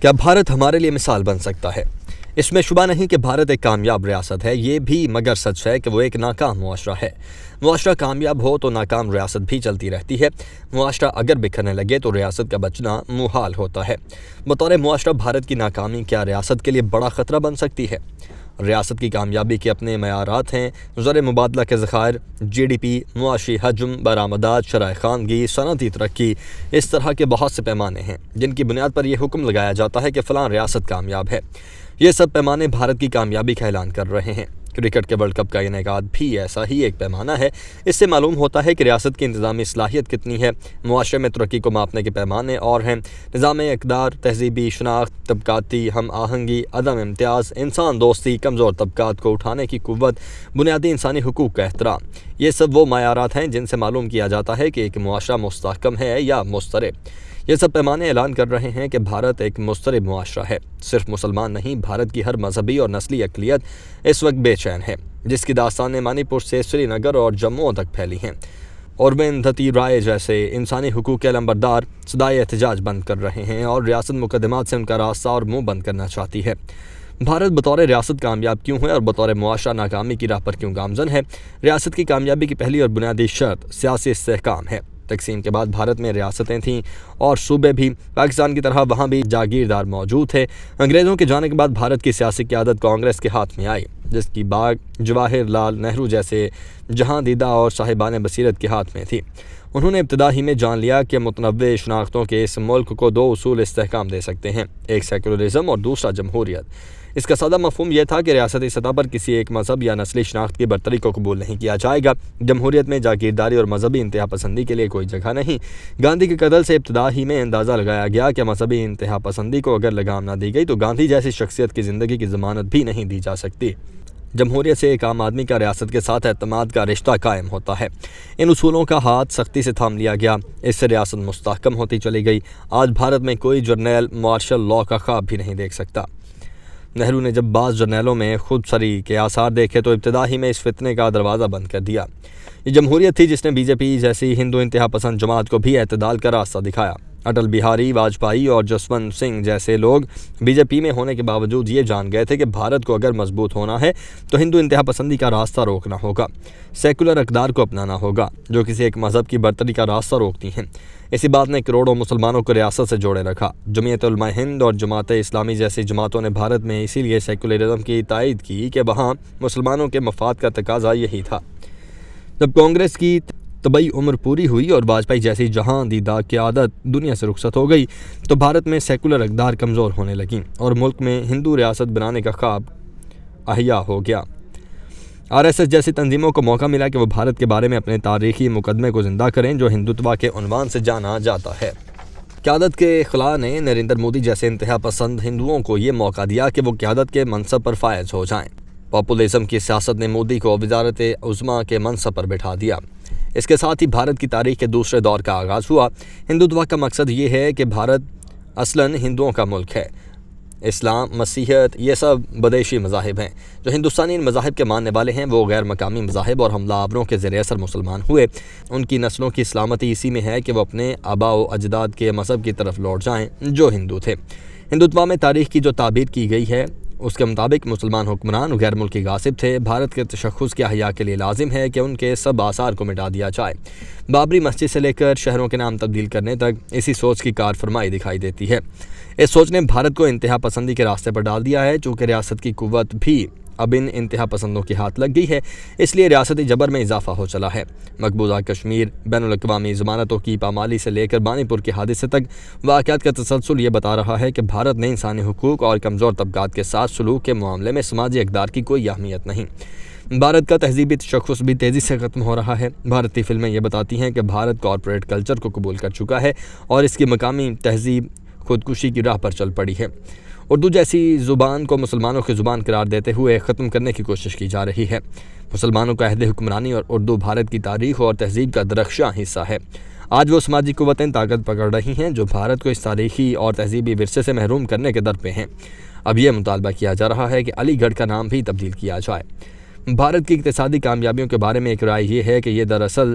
کیا بھارت ہمارے لیے مثال بن سکتا ہے؟ اس میں شبہ نہیں کہ بھارت ایک کامیاب ریاست ہے، یہ بھی مگر سچ ہے کہ وہ ایک ناکام معاشرہ ہے۔ معاشرہ کامیاب ہو تو ناکام ریاست بھی چلتی رہتی ہے۔ معاشرہ اگر بکھرنے لگے تو ریاست کا بچنا محال ہوتا ہے۔ بطور معاشرہ بھارت کی ناکامی کیا ریاست کے لیے بڑا خطرہ بن سکتی ہے؟ ریاست کی کامیابی کے اپنے معیارات ہیں: زر مبادلہ کے ذخائر، جی ڈی پی، معاشی حجم، برآمدات، شرح خواندگی، صنعتی ترقی۔ اس طرح کے بہت سے پیمانے ہیں جن کی بنیاد پر یہ حکم لگایا جاتا ہے کہ فلاں ریاست کامیاب ہے۔ یہ سب پیمانے بھارت کی کامیابی کا اعلان کر رہے ہیں۔ کرکٹ کے ورلڈ کپ کا انعقاد بھی ایسا ہی ایک پیمانہ ہے۔ اس سے معلوم ہوتا ہے کہ ریاست کی انتظامی صلاحیت کتنی ہے۔ معاشرے میں ترقی کو ماپنے کے پیمانے اور ہیں: نظام اقدار، تہذیبی شناخت، طبقاتی ہم آہنگی، عدم امتیاز، انسان دوستی، کمزور طبقات کو اٹھانے کی قوت، بنیادی انسانی حقوق کا احترام۔ یہ سب وہ معیارات ہیں جن سے معلوم کیا جاتا ہے کہ ایک معاشرہ مستحکم ہے یا مضطرب۔ یہ سب پیمانے اعلان کر رہے ہیں کہ بھارت ایک مضطرب معاشرہ ہے۔ صرف مسلمان نہیں، بھارت کی ہر مذہبی اور نسلی اقلیت اس وقت بے چین ہے، جس کی داستانیں منی پور سے سری نگر اور جموں تک پھیلی ہیں۔ اروندھتی رائے جیسے انسانی حقوق کے علمبردار صدائے احتجاج بند کر رہے ہیں اور ریاست مقدمات سے ان کا راستہ اور منہ بند کرنا چاہتی ہے۔ بھارت بطور ریاست کامیاب کیوں ہے اور بطور معاشرہ ناکامی کی راہ پر کیوں گامزن ہے؟ ریاست کی کامیابی کی پہلی اور بنیادی شرط سیاسی استحکام ہے۔ تقسیم کے بعد بھارت میں ریاستیں تھیں اور صوبے بھی۔ پاکستان کی طرح وہاں بھی جاگیردار موجود تھے۔ انگریزوں کے جانے کے بعد بھارت کی سیاسی قیادت کانگریس کے ہاتھ میں آئی، جس کی باغ جواہر لال نہرو جیسے جہاں دیدہ اور صاحبان بصیرت کے ہاتھ میں تھی۔ انہوں نے ابتدا ہی میں جان لیا کہ متنوع شناختوں کے اس ملک کو دو اصول استحکام دے سکتے ہیں: ایک سیکولرزم اور دوسرا جمہوریت۔ اس کا سادہ مفہوم یہ تھا کہ ریاستی سطح پر کسی ایک مذہب یا نسلی شناخت کی برتری کو قبول نہیں کیا جائے گا۔ جمہوریت میں جاگیرداری اور مذہبی انتہا پسندی کے لیے کوئی جگہ نہیں۔ گاندھی کے قتل سے ابتدا ہی میں اندازہ لگایا گیا کہ مذہبی انتہا پسندی کو اگر لگام نہ دی گئی تو گاندھی جیسی شخصیت کی زندگی کی ضمانت بھی نہیں دی جا سکتی۔ جمہوریت سے ایک عام آدمی کا ریاست کے ساتھ اعتماد کا رشتہ قائم ہوتا ہے۔ ان اصولوں کا ہاتھ سختی سے تھام لیا گیا، اس سے ریاست مستحکم ہوتی چلی گئی۔ آج بھارت میں کوئی جرنیل مارشل لاء کا خواب بھی نہیں دیکھ سکتا۔ نہرو نے جب بعض جرنیلوں میں خود سری کے آثار دیکھے تو ابتدا ہی میں اس فتنے کا دروازہ بند کر دیا۔ یہ جمہوریت تھی جس نے بی جے پی جیسی ہندو انتہا پسند جماعت کو بھی اعتدال کا راستہ دکھایا۔ اٹل بہاری واجپئی اور جسونت سنگھ جیسے لوگ بی جے پی میں ہونے کے باوجود یہ جان گئے تھے کہ بھارت کو اگر مضبوط ہونا ہے تو ہندو انتہا پسندی کا راستہ روکنا ہوگا، سیکولر اقدار کو اپنانا ہوگا جو کسی ایک مذہب کی برتری کا راستہ روکتی ہیں۔ اسی بات نے کروڑوں مسلمانوں کو ریاست سے جوڑے رکھا۔ جمعیت علماء ہند اور جماعت اسلامی جیسی جماعتوں نے بھارت میں اسی لیے سیکولرزم کی تائید کی کہ وہاں مسلمانوں کے مفاد کا تقاضا یہی تھا۔ جب کانگریس کی طبعی عمر پوری ہوئی اور واجپئی جیسی جہاں دیدہ قیادت دنیا سے رخصت ہو گئی تو بھارت میں سیکولر اقدار کمزور ہونے لگیں اور ملک میں ہندو ریاست بنانے کا خواب احیا ہو گیا۔ آر ایس ایس جیسی تنظیموں کو موقع ملا کہ وہ بھارت کے بارے میں اپنے تاریخی مقدمے کو زندہ کریں جو ہندوتوا کے عنوان سے جانا جاتا ہے۔ قیادت کے خلا نے نریندر مودی جیسے انتہا پسند ہندوؤں کو یہ موقع دیا کہ وہ قیادت کے منصب پر فائز ہو جائیں۔ پاپولزم کی سیاست نے مودی کو وزارت عظمیٰ کے منصب پر بٹھا دیا۔ اس کے ساتھ ہی بھارت کی تاریخ کے دوسرے دور کا آغاز ہوا۔ ہندوتوا کا مقصد یہ ہے کہ بھارت اصلاً ہندوؤں کا ملک ہے۔ اسلام، مسیحیت، یہ سب بدیشی مذاہب ہیں۔ جو ہندوستانی ان مذاہب کے ماننے والے ہیں وہ غیر مقامی مذاہب اور حملہ آوروں کے زیر اثر مسلمان ہوئے۔ ان کی نسلوں کی سلامتی اسی میں ہے کہ وہ اپنے آباء و اجداد کے مذہب کی طرف لوٹ جائیں جو ہندو تھے۔ ہندوتوا میں تاریخ کی جو تعبیر کی گئی ہے اس کے مطابق مسلمان حکمران غیر ملکی غاصب تھے۔ بھارت کے تشخص کے احیاء کے لیے لازم ہے کہ ان کے سب آثار کو مٹا دیا جائے۔ بابری مسجد سے لے کر شہروں کے نام تبدیل کرنے تک اسی سوچ کی کار فرمائی دکھائی دیتی ہے۔ اس سوچ نے بھارت کو انتہا پسندی کے راستے پر ڈال دیا ہے۔ چونکہ ریاست کی قوت بھی اب ان انتہا پسندوں کے ہاتھ لگ گئی ہے، اس لیے ریاستی جبر میں اضافہ ہو چلا ہے۔ مقبوضہ کشمیر، بین الاقوامی ضمانتوں کی پامالی سے لے کر منی پور کے حادثے تک واقعات کا تسلسل یہ بتا رہا ہے کہ بھارت نے انسانی حقوق اور کمزور طبقات کے ساتھ سلوک کے معاملے میں سماجی اقدار کی کوئی اہمیت نہیں۔ بھارت کا تہذیبی تشخص بھی تیزی سے ختم ہو رہا ہے۔ بھارتی فلمیں یہ بتاتی ہیں کہ بھارت کارپوریٹ کلچر کو قبول کر چکا ہے اور اس کی مقامی تہذیب خودکشی کی راہ پر چل پڑی ہے۔ اردو جیسی زبان کو مسلمانوں کی زبان قرار دیتے ہوئے ختم کرنے کی کوشش کی جا رہی ہے۔ مسلمانوں کا عہد حکمرانی اور اردو بھارت کی تاریخ اور تہذیب کا درخشاں حصہ ہے۔ آج وہ سماجی قوتیں طاقت پکڑ رہی ہیں جو بھارت کو اس تاریخی اور تہذیبی ورثے سے محروم کرنے کے در پہ ہیں۔ اب یہ مطالبہ کیا جا رہا ہے کہ علی گڑھ کا نام بھی تبدیل کیا جائے۔ بھارت کی اقتصادی کامیابیوں کے بارے میں ایک رائے یہ ہے کہ یہ دراصل